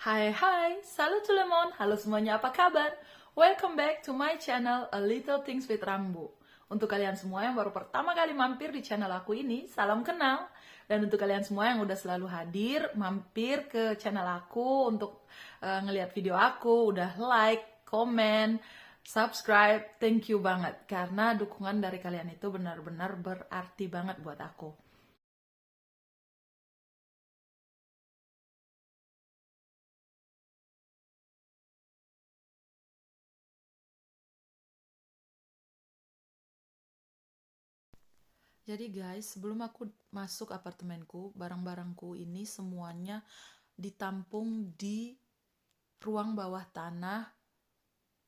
Hai hai, salut tout le monde, halo semuanya, apa kabar? Welcome back to my channel A Little Things with Rambo. Untuk kalian semua yang baru pertama kali mampir di channel aku ini, salam kenal. Dan untuk kalian semua yang udah selalu hadir, mampir ke channel aku untuk ngeliat video aku, udah like, komen, subscribe, thank you banget. Karena dukungan dari kalian itu benar-benar berarti banget buat aku. Jadi guys, sebelum aku masuk apartemenku, barang-barangku ini semuanya ditampung di ruang bawah tanah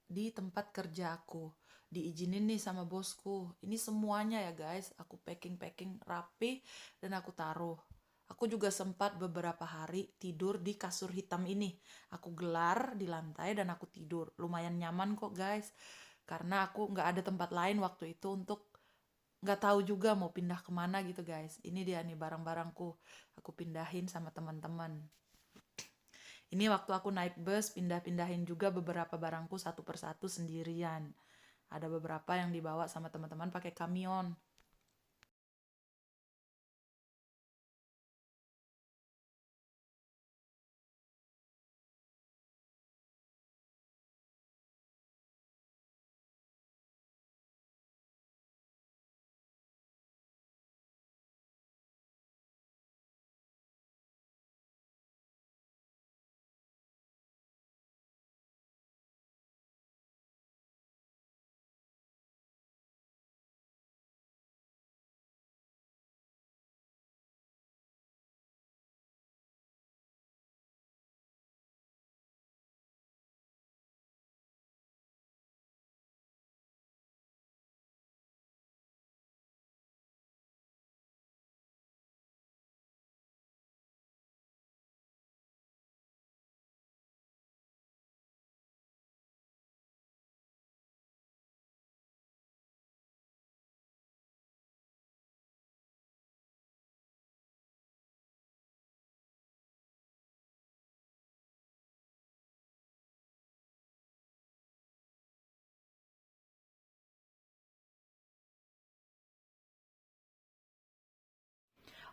di tempat kerja aku. Diizinin nih sama bosku. Ini semuanya ya guys, aku packing-packing rapi dan aku taruh. Aku juga sempat beberapa hari tidur di kasur hitam ini. Aku gelar di lantai dan aku tidur. Lumayan nyaman kok guys. Karena aku nggak ada tempat lain waktu itu untuk nggak tahu juga mau pindah kemana gitu guys. Ini dia nih barang-barangku. Aku pindahin sama teman-teman. Ini waktu aku naik bus, pindah-pindahin juga beberapa barangku satu persatu sendirian. Ada beberapa yang dibawa sama teman-teman pakai kamion.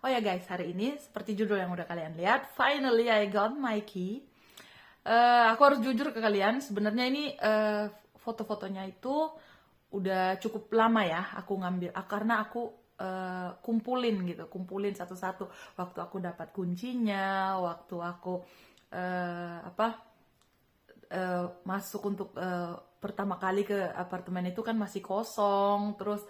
Oh ya guys, hari ini seperti judul yang udah kalian lihat, finally I got my key. Aku harus jujur ke kalian, sebenarnya ini foto-fotonya itu udah cukup lama ya aku ngambil, karena aku kumpulin satu-satu. Waktu aku dapat kuncinya, waktu aku masuk untuk pertama kali ke apartemen itu kan masih kosong, terus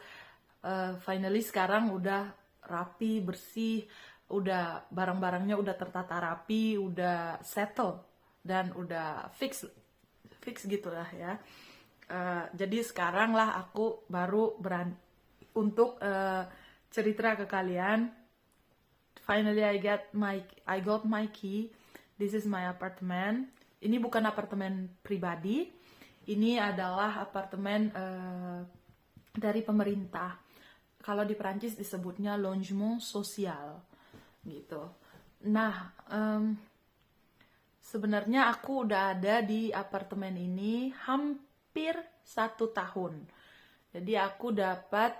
finally sekarang udah rapi, bersih, udah barang-barangnya udah tertata rapi, udah settle dan udah fix gitulah ya. Jadi sekarang lah aku baru berani untuk cerita ke kalian. Finally I got my key. This is my apartment. Ini bukan apartemen pribadi. Ini adalah apartemen dari pemerintah. Kalau di Perancis disebutnya logement social gitu. Nah, sebenarnya aku udah ada di apartemen ini hampir 1 tahun. Jadi aku dapat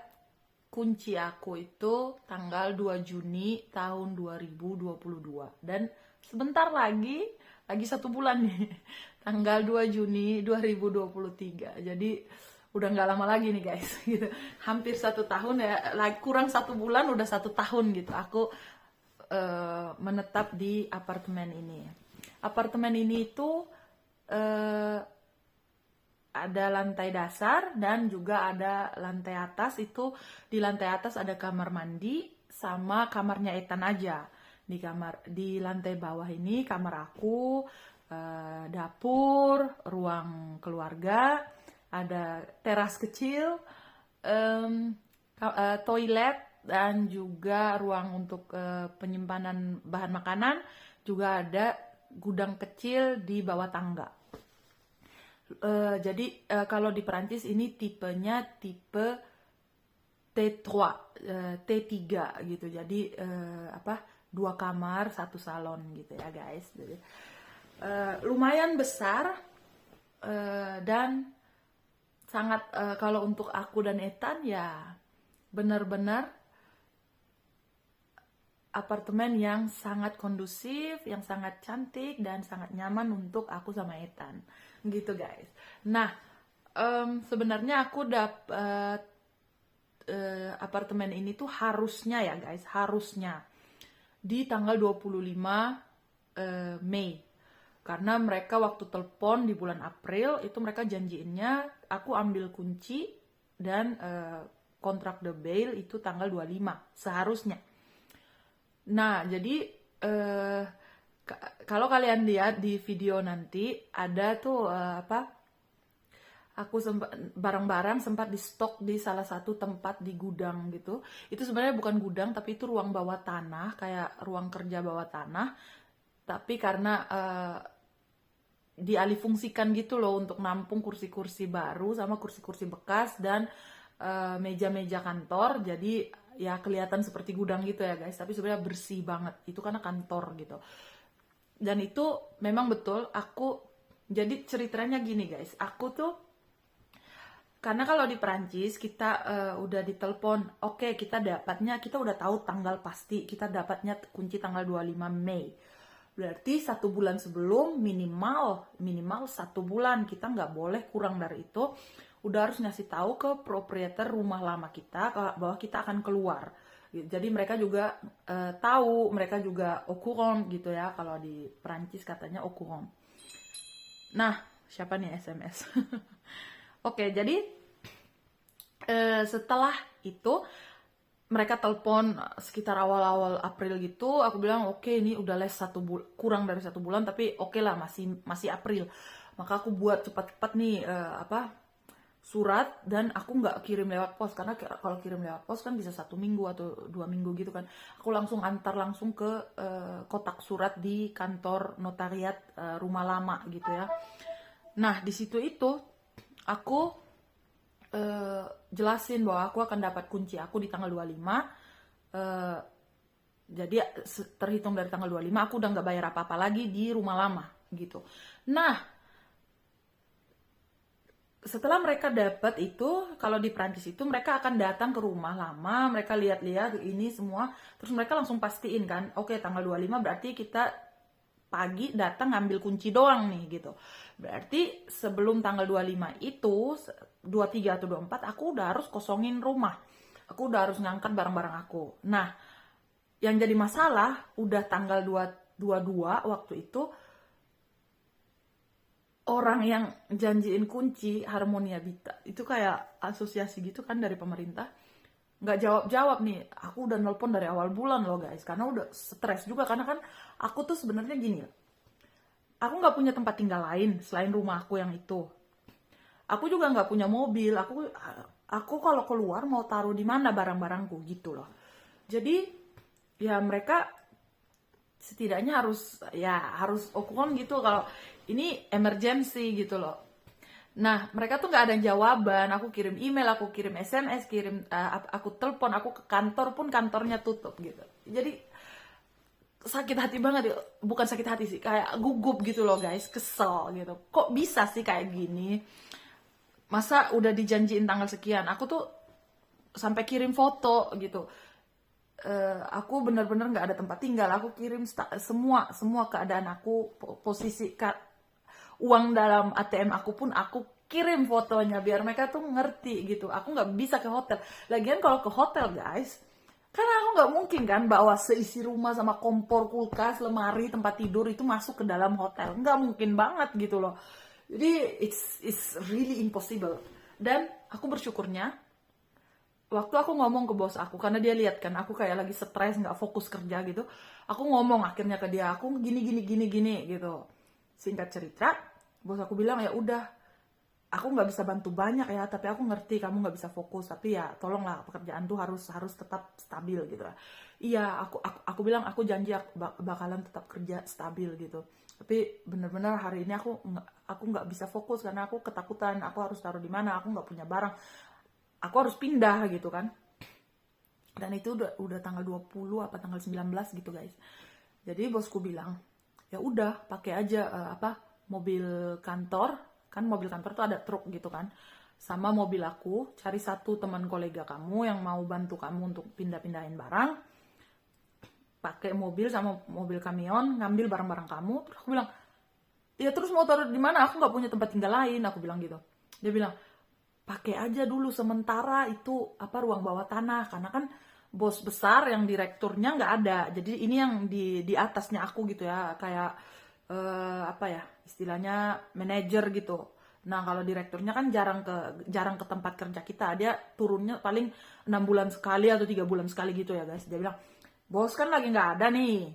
kunci aku itu tanggal 2 Juni tahun 2022. Dan sebentar lagi 1 bulan nih, tanggal 2 Juni 2023. Jadi udah nggak lama lagi nih guys, gitu. Hampir 1 tahun ya, kurang 1 bulan udah 1 tahun gitu. Aku menetap di apartemen ini. Apartemen ini itu ada lantai dasar dan juga ada lantai atas. Itu di lantai atas ada kamar mandi sama kamarnya Ethan aja. Di lantai bawah ini kamar aku, dapur, ruang keluarga, ada teras kecil, toilet, dan juga ruang untuk penyimpanan bahan makanan. Juga ada gudang kecil di bawah tangga. Jadi kalau di Perancis ini tipenya tipe T3, T3 gitu. Jadi 2 kamar 1 salon gitu ya guys. Jadi, lumayan besar, dan sangat, kalau untuk aku dan Ethan ya benar-benar apartemen yang sangat kondusif, yang sangat cantik dan sangat nyaman untuk aku sama Ethan gitu guys. Nah, sebenarnya aku dapat apartemen ini tuh harusnya ya guys, harusnya di tanggal 25 Mei. Karena mereka waktu telepon di bulan April itu mereka janjiinnya aku ambil kunci dan kontrak the bail itu tanggal 25 seharusnya. Nah, jadi kalau kalian lihat di video nanti ada tuh aku barang-barang sempat di stok di salah satu tempat di gudang gitu. Itu sebenarnya bukan gudang tapi itu ruang bawah tanah, kayak ruang kerja bawah tanah. Tapi karena dialihfungsikan gitu loh untuk nampung kursi-kursi baru sama kursi-kursi bekas dan meja-meja kantor, jadi ya kelihatan seperti gudang gitu ya guys, tapi sebenarnya bersih banget, itu karena kantor gitu. Dan itu memang betul, jadi ceritanya gini guys, aku tuh karena kalau di Perancis kita udah ditelepon, oke, kita udah tahu tanggal pasti, kita dapatnya kunci tanggal 25 Mei. Berarti 1 bulan sebelum minimal 1 bulan, kita nggak boleh kurang dari itu. Udah harus ngasih tahu ke proprietor rumah lama kita bahwa kita akan keluar. Jadi mereka juga tahu, mereka juga au courant gitu ya, kalau di Perancis katanya au courant. Nah, siapa nih SMS? Oke, jadi setelah itu mereka telepon sekitar awal-awal April gitu, aku bilang oke, ini udah kurang dari 1 bulan, tapi oke lah, masih April. Maka aku buat cepat-cepat nih surat, dan aku nggak kirim lewat pos, karena kalau kirim lewat pos kan bisa 1 minggu atau 2 minggu gitu kan. Aku langsung antar langsung ke kotak surat di kantor notariat rumah lama gitu ya. Nah, di situ itu aku jelasin bahwa aku akan dapat kunci aku di tanggal 25. Jadi terhitung dari tanggal 25 aku udah nggak bayar apa-apa lagi di rumah lama gitu. Nah, setelah mereka dapat itu, kalau di Prancis itu mereka akan datang ke rumah lama, mereka lihat-lihat ini semua, terus mereka langsung pastiin kan, oke, tanggal 25 berarti kita pagi datang ngambil kunci doang nih gitu. Berarti sebelum tanggal 25 itu, 23 atau 24, aku udah harus kosongin rumah. Aku udah harus ngangkat barang-barang aku. Nah, yang jadi masalah, udah tanggal 22 waktu itu, orang yang janjiin kunci Harmonia Vita itu kayak asosiasi gitu kan dari pemerintah, nggak jawab nih. Aku udah nelpon dari awal bulan loh guys, karena udah stres juga, karena kan aku tuh sebenarnya gini, aku nggak punya tempat tinggal lain selain rumah aku yang itu. Aku juga nggak punya mobil, aku kalau keluar mau taruh di mana barang-barangku gitu loh. Jadi ya mereka setidaknya harus okupan gitu kalau ini emergency gitu loh. Nah, mereka tuh nggak ada jawaban. Aku kirim email, aku kirim SMS, aku telepon, aku ke kantor pun kantornya tutup gitu. Jadi sakit hati banget, bukan sakit hati sih, kayak gugup gitu loh guys, kesel gitu. Kok bisa sih kayak gini? Masa udah dijanjiin tanggal sekian, aku tuh sampai kirim foto gitu. Aku bener-bener nggak ada tempat tinggal, aku kirim semua keadaan aku, posisi uang dalam ATM aku pun aku kirim fotonya biar mereka tuh ngerti gitu. Aku nggak bisa ke hotel. Lagian kalau ke hotel guys, karena aku nggak mungkin kan bawa seisi rumah sama kompor, kulkas, lemari, tempat tidur itu masuk ke dalam hotel. Nggak mungkin banget gitu loh. Jadi it's really impossible. Dan aku bersyukurnya waktu aku ngomong ke bos aku, karena dia lihat kan aku kayak lagi stres, nggak fokus kerja gitu, aku ngomong akhirnya ke dia, aku gini gitu. Singkat cerita, bos aku bilang ya udah, aku nggak bisa bantu banyak ya, tapi aku ngerti kamu nggak bisa fokus, tapi ya tolonglah pekerjaan tuh harus tetap stabil gitu lah. Iya, aku bilang aku janji bakalan tetap kerja stabil gitu. Tapi bener-bener hari ini aku nggak bisa fokus karena aku ketakutan, aku harus taruh di mana, aku nggak punya barang. Aku harus pindah gitu kan. Dan itu udah tanggal 20 apa tanggal 19 gitu guys. Jadi bosku bilang, Ya udah pakai aja mobil kantor, kan mobil kantor tuh ada truk gitu kan, sama mobil aku, cari satu teman kolega kamu yang mau bantu kamu untuk pindah-pindahin barang, pakai mobil sama mobil kamion, ngambil barang-barang kamu. Terus aku bilang, ya terus mau taruh di mana, aku nggak punya tempat tinggal lain, aku bilang gitu. Dia bilang, pakai aja dulu sementara itu ruang bawah tanah, karena kan bos besar yang direkturnya nggak ada, jadi ini yang di atasnya aku gitu ya, kayak istilahnya manajer gitu. Nah kalau direkturnya kan jarang ke tempat kerja kita, dia turunnya paling 6 bulan sekali atau 3 bulan sekali gitu ya guys. Dia bilang, bos kan lagi nggak ada nih,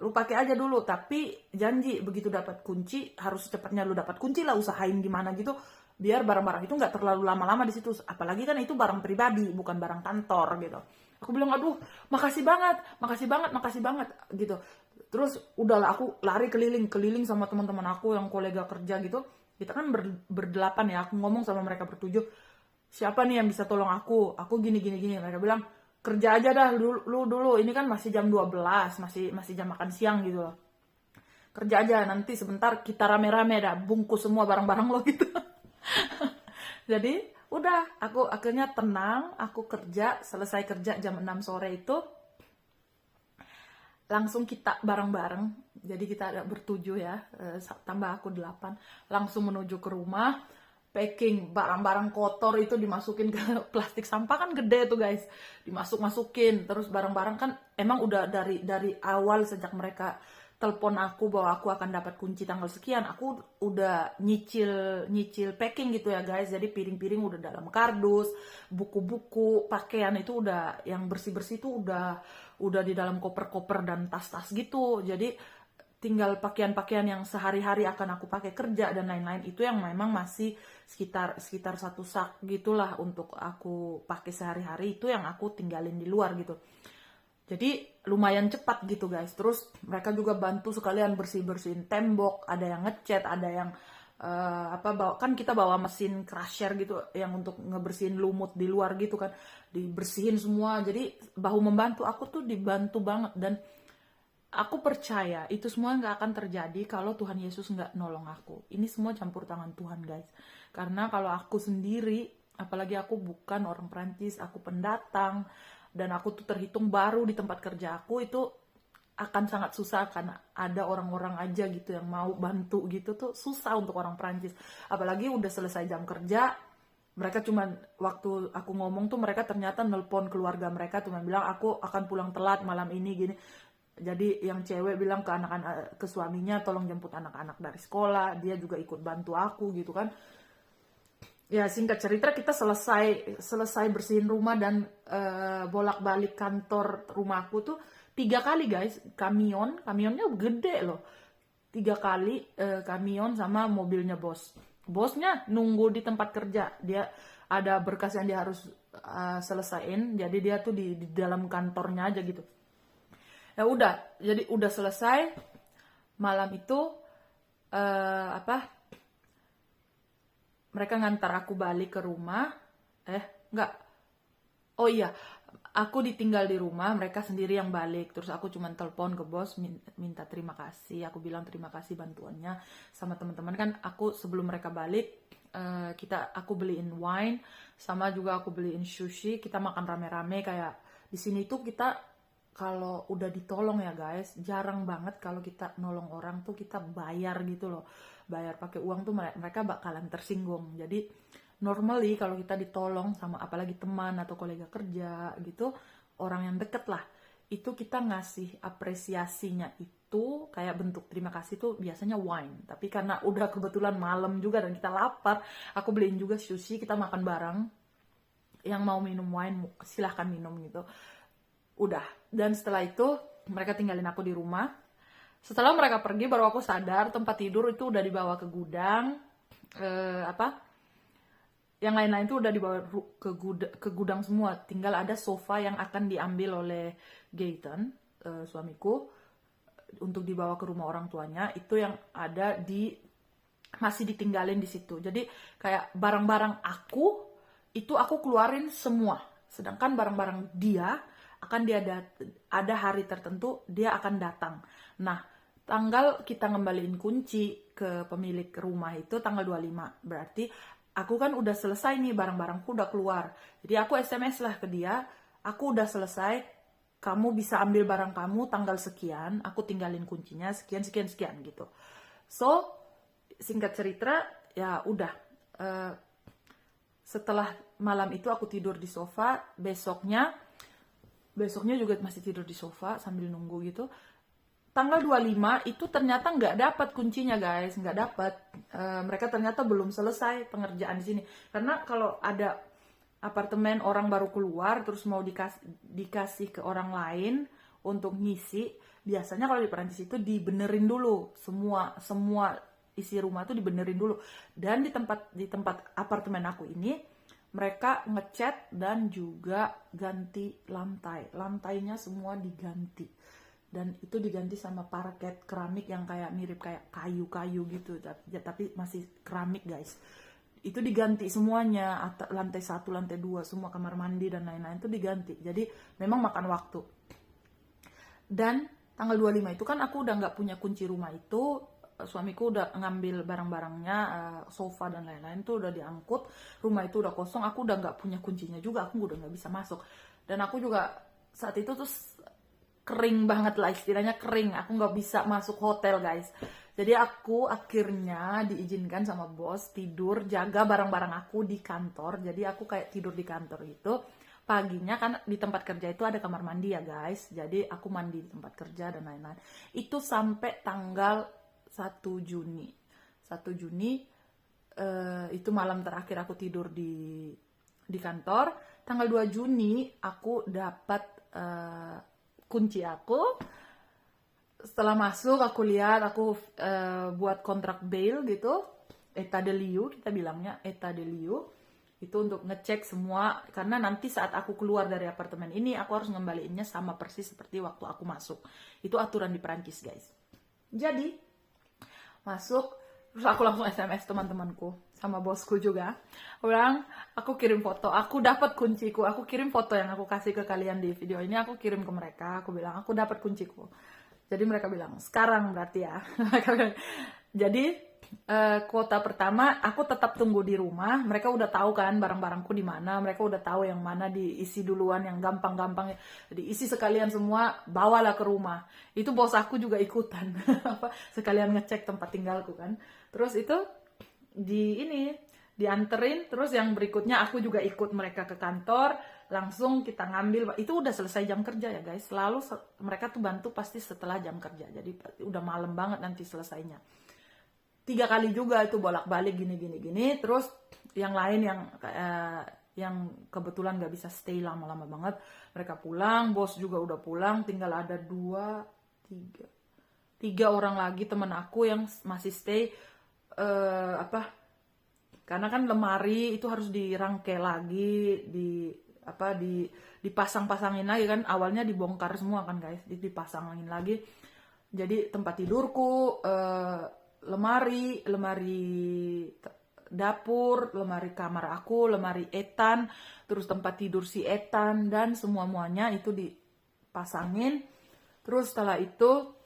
lu pakai aja dulu, tapi janji begitu dapat kunci harus secepatnya lu dapat kunci lah, usahain gimana gitu biar barang-barang itu nggak terlalu lama-lama di situ, apalagi kan itu barang pribadi bukan barang kantor gitu. Aku bilang, aduh makasih banget, makasih banget, makasih banget gitu. Terus udahlah aku lari keliling sama teman-teman aku yang kolega kerja gitu, kita kan berdelapan ya, aku ngomong sama mereka bertujuh, siapa nih yang bisa tolong aku gini gini gini. Mereka bilang, kerja aja dah lu dulu, ini kan masih jam 12, masih jam makan siang gitu loh, kerja aja, nanti sebentar kita rame-rame dah bungkus semua barang-barang lo gitu. Jadi udah aku akhirnya tenang, aku selesai kerja jam 6 sore itu langsung kita bareng-bareng, jadi kita ada bertujuh ya, tambah aku 8, langsung menuju ke rumah, packing barang-barang kotor itu dimasukin ke plastik sampah, kan gede tuh guys, masukin, terus barang-barang kan emang udah dari awal sejak mereka telepon aku bahwa aku akan dapat kunci tanggal sekian, aku udah nyicil packing gitu ya guys. Jadi piring-piring udah dalam kardus, buku-buku, pakaian itu udah yang bersih-bersih itu udah di dalam koper-koper dan tas-tas gitu. Jadi tinggal pakaian-pakaian yang sehari-hari akan aku pakai kerja dan lain-lain itu yang memang masih sekitar 1 sak gitulah untuk aku pakai sehari-hari, itu yang aku tinggalin di luar gitu. Jadi lumayan cepat gitu guys. Terus mereka juga bantu sekalian bersih-bersihin tembok, ada yang ngecat, ada yang kan kita bawa mesin crusher gitu yang untuk ngebersihin lumut di luar gitu kan, dibersihin semua. Jadi bahu membantu, aku tuh dibantu banget, dan aku percaya itu semua nggak akan terjadi kalau Tuhan Yesus nggak nolong aku. Ini semua campur tangan Tuhan guys. Karena kalau aku sendiri, apalagi aku bukan orang Prancis, aku pendatang, dan aku tuh terhitung baru di tempat kerja aku, itu akan sangat susah karena ada orang-orang aja gitu yang mau bantu gitu, tuh susah untuk orang Prancis. Apalagi udah selesai jam kerja, mereka cuman, waktu aku ngomong tuh mereka ternyata nelpon keluarga mereka, cuma bilang aku akan pulang telat malam ini gini. Jadi yang cewek bilang ke suaminya, tolong jemput anak-anak dari sekolah, dia juga ikut bantu aku gitu kan. Ya singkat cerita, kita selesai bersihin rumah dan bolak-balik kantor rumahku tuh 3 kali guys. Kamionnya gede loh, 3 kali kamion sama mobilnya bosnya nunggu di tempat kerja, dia ada berkas yang dia harus selesaiin, jadi dia tuh di dalam kantornya aja gitu. Ya udah, jadi udah selesai malam itu, mereka ngantar aku balik ke rumah. Enggak. Oh iya, aku ditinggal di rumah, mereka sendiri yang balik. Terus aku cuman telepon ke bos, minta terima kasih. Aku bilang terima kasih bantuannya sama teman-teman. Kan aku sebelum mereka balik, aku beliin wine, sama juga aku beliin sushi. Kita makan rame-rame. Kayak di sini tuh kita kalau udah ditolong ya guys, jarang banget kalau kita nolong orang tuh kita bayar gitu loh. Bayar pakai uang tuh mereka bakalan tersinggung. Jadi normally kalau kita ditolong sama apalagi teman atau kolega kerja gitu, orang yang deket lah, itu kita ngasih apresiasinya itu kayak bentuk terima kasih tuh biasanya wine. Tapi karena udah kebetulan malam juga dan kita lapar, aku beliin juga sushi, kita makan bareng. Yang mau minum wine silahkan minum gitu. Udah. Dan setelah itu mereka tinggalin aku di rumah. Setelah mereka pergi baru aku sadar tempat tidur itu udah dibawa ke gudang. Yang lain-lain itu udah dibawa ke gudang semua. Tinggal ada sofa yang akan diambil oleh Gaten, suamiku, untuk dibawa ke rumah orang tuanya. Itu yang ada masih ditinggalin di situ. Jadi kayak barang-barang itu aku keluarin semua. Sedangkan barang-barang dia akan ada hari tertentu dia akan datang. Nah, tanggal kita ngembaliin kunci ke pemilik rumah itu tanggal 25. Berarti aku kan udah selesai nih, barang-barangku udah keluar. Jadi aku SMS lah ke dia, aku udah selesai, kamu bisa ambil barang kamu tanggal sekian, aku tinggalin kuncinya sekian sekian sekian gitu. So singkat cerita ya udah, setelah malam itu aku tidur di sofa, besoknya juga masih tidur di sofa sambil nunggu gitu. Tanggal 25 itu ternyata nggak dapat kuncinya guys, nggak dapat. Mereka ternyata belum selesai pengerjaan di sini. Karena kalau ada apartemen orang baru keluar terus mau dikasih ke orang lain untuk ngisi, biasanya kalau di Perancis itu dibenerin dulu semua isi rumah tuh dibenerin dulu. Dan di tempat apartemen aku ini mereka ngecat dan juga ganti lantainya semua diganti, dan itu diganti sama parket keramik yang kayak mirip kayak kayu-kayu gitu, tapi masih keramik guys. Itu diganti semuanya, lantai 1, lantai 2, semua kamar mandi dan lain-lain itu diganti. Jadi memang makan waktu. Dan tanggal 25 itu kan aku udah nggak punya kunci rumah itu, suamiku udah ngambil barang-barangnya, sofa dan lain-lain tuh udah diangkut, rumah itu udah kosong, aku udah nggak punya kuncinya juga, aku udah nggak bisa masuk. Dan aku juga saat itu tuh kering banget lah, istilahnya kering, aku nggak bisa masuk hotel guys. Jadi aku akhirnya diizinkan sama bos tidur jaga barang-barang aku di kantor. Jadi aku kayak tidur di kantor gitu. Paginya kan di tempat kerja itu ada kamar mandi ya guys, jadi aku mandi di tempat kerja dan lain-lain. Itu sampai tanggal 1 Juni. 1 Juni itu malam terakhir aku tidur di kantor. Tanggal 2 Juni aku dapat kunci aku. Setelah masuk aku lihat, aku buat kontrak bail gitu, état de lieu kita bilangnya, état de lieu. Itu untuk ngecek semua, karena nanti saat aku keluar dari apartemen ini aku harus ngembaliinnya sama persis seperti waktu aku masuk. Itu aturan di Perancis guys. Jadi masuk, terus aku langsung SMS teman-temanku sama bosku juga. Aku kirim foto, aku dapat kunciku, aku kirim foto yang aku kasih ke kalian di video ini, aku kirim ke mereka, aku bilang aku dapat kunciku. Jadi mereka bilang sekarang berarti ya. Jadi kuota pertama aku tetap tunggu di rumah. Mereka udah tahu kan barang-barangku di mana, mereka udah tahu yang mana diisi duluan, yang gampang-gampang diisi sekalian semua, bawalah ke rumah. Itu bos aku juga ikutan sekalian ngecek tempat tinggalku kan. Terus itu dianterin, terus yang berikutnya aku juga ikut mereka ke kantor, langsung kita ngambil. Itu udah selesai jam kerja ya guys, selalu mereka tuh bantu pasti setelah jam kerja, jadi udah malam banget nanti selesainya. 3 kali juga itu bolak-balik gini. Terus yang lain yang kebetulan gak bisa stay lama-lama banget, mereka pulang, bos juga udah pulang, tinggal ada 3 orang lagi temen aku yang masih stay. Karena kan lemari itu harus dirangkai lagi, dipasang-pasangin lagi kan, awalnya dibongkar semua kan guys, dipasangin lagi. Jadi tempat tidurku, lemari dapur, lemari kamar aku, lemari Ethan, terus tempat tidur si Ethan, dan semuanya itu dipasangin. Terus setelah itu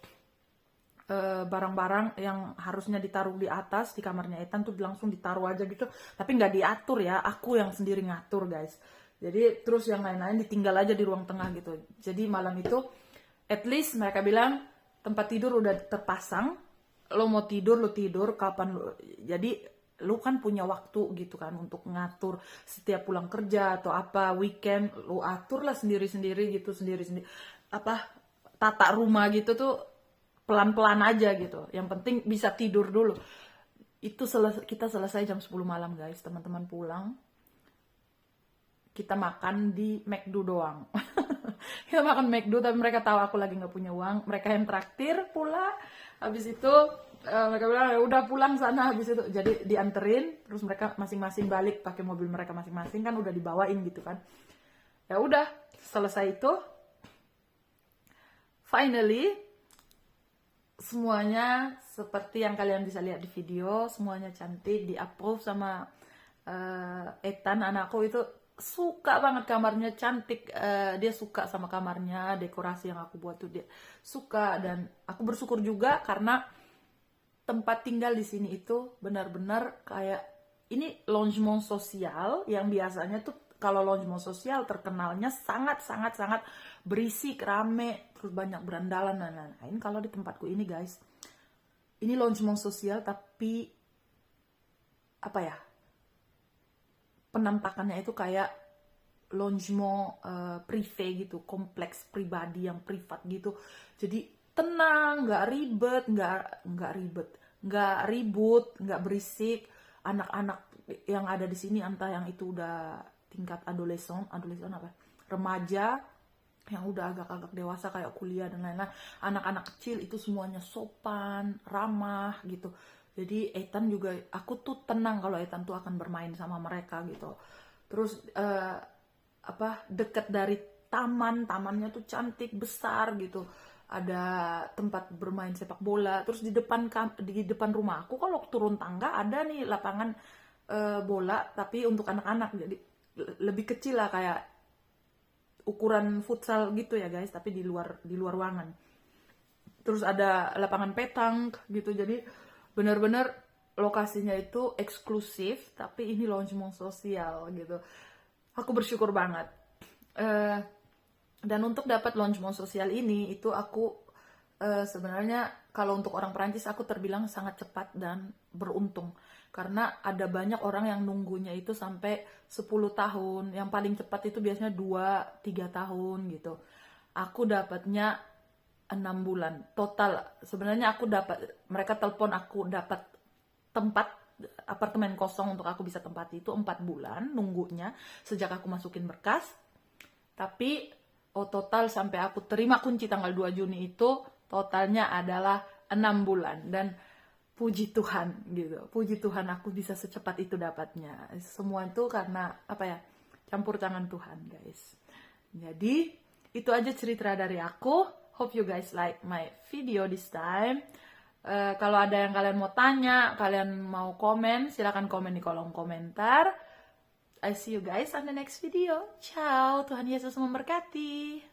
barang-barang yang harusnya ditaruh di atas di kamarnya Ethan tuh langsung ditaruh aja gitu, tapi nggak diatur ya, aku yang sendiri ngatur guys. Jadi terus yang lain-lain ditinggal aja di ruang tengah gitu. Jadi malam itu at least mereka bilang tempat tidur udah terpasang, lo mau tidur lo tidur kapan lo, jadi lo kan punya waktu gitu kan untuk ngatur setiap pulang kerja atau apa weekend, lo atur lah sendiri-sendiri gitu, sendiri-sendiri tata rumah gitu tuh pelan-pelan aja gitu, yang penting bisa tidur dulu. Itu kita selesai jam 10 malam guys, teman-teman pulang, kita makan di McDo doang. Kita makan McDo, tapi mereka tahu aku lagi nggak punya uang, mereka yang traktir pula. Habis itu mereka bilang ya udah pulang sana, habis itu jadi dianterin, terus mereka masing-masing balik pakai mobil mereka masing-masing kan, udah dibawain gitu kan. Ya udah selesai itu, finally semuanya seperti yang kalian bisa lihat di video, semuanya cantik, di approve sama Ethan anakku itu. suka banget kamarnya, cantik. Dia suka sama kamarnya, dekorasi yang aku buat tuh dia suka. Dan aku bersyukur juga karena tempat tinggal di sini itu benar-benar kayak, ini logement sosial yang biasanya tuh kalau logement sosial terkenalnya sangat berisik, rame, terus banyak berandalan dan lain-lain. Kalau di tempatku ini guys, ini logement sosial tapi apa ya, penampakannya itu kayak logement privé gitu, kompleks pribadi yang privat gitu. Jadi tenang, nggak ribet, nggak ribut, nggak berisik. Anak-anak yang ada di sini entah yang itu udah tingkat adolescent apa, remaja, yang udah agak-agak dewasa kayak kuliah dan lain-lain, anak-anak kecil itu semuanya sopan, ramah gitu. Jadi Ethan juga, aku tuh tenang kalau Ethan tuh akan bermain sama mereka gitu. Terus deket dari tamannya tuh cantik, besar gitu. Ada tempat bermain sepak bola. Terus di depan rumah aku kalau turun tangga ada nih lapangan bola tapi untuk anak-anak, jadi lebih kecil lah, kayak ukuran futsal gitu ya guys, tapi di luar ruangan. Terus ada lapangan petang gitu. Jadi benar-benar lokasinya itu eksklusif, tapi ini logement sosial gitu. Aku bersyukur banget. Dan untuk dapat logement sosial ini itu aku sebenarnya kalau untuk orang Perancis aku terbilang sangat cepat dan beruntung. Karena ada banyak orang yang nunggunya itu sampai 10 tahun. Yang paling cepat itu biasanya 2-3 tahun gitu. Aku dapatnya 6 bulan. Total sebenarnya mereka telepon aku dapat tempat apartemen kosong untuk aku bisa tempati itu 4 bulan nunggunya sejak aku masukin berkas. Tapi total sampai aku terima kunci tanggal 2 Juni itu totalnya adalah 6 bulan. Dan puji Tuhan gitu. Puji Tuhan aku bisa secepat itu dapatnya. Semua itu karena campur tangan Tuhan guys. Jadi itu aja cerita dari aku. Hope you guys like my video this time. Kalau ada yang kalian mau tanya, kalian mau komen, silakan komen di kolom komentar. I see you guys on the next video. Ciao, Tuhan Yesus memberkati.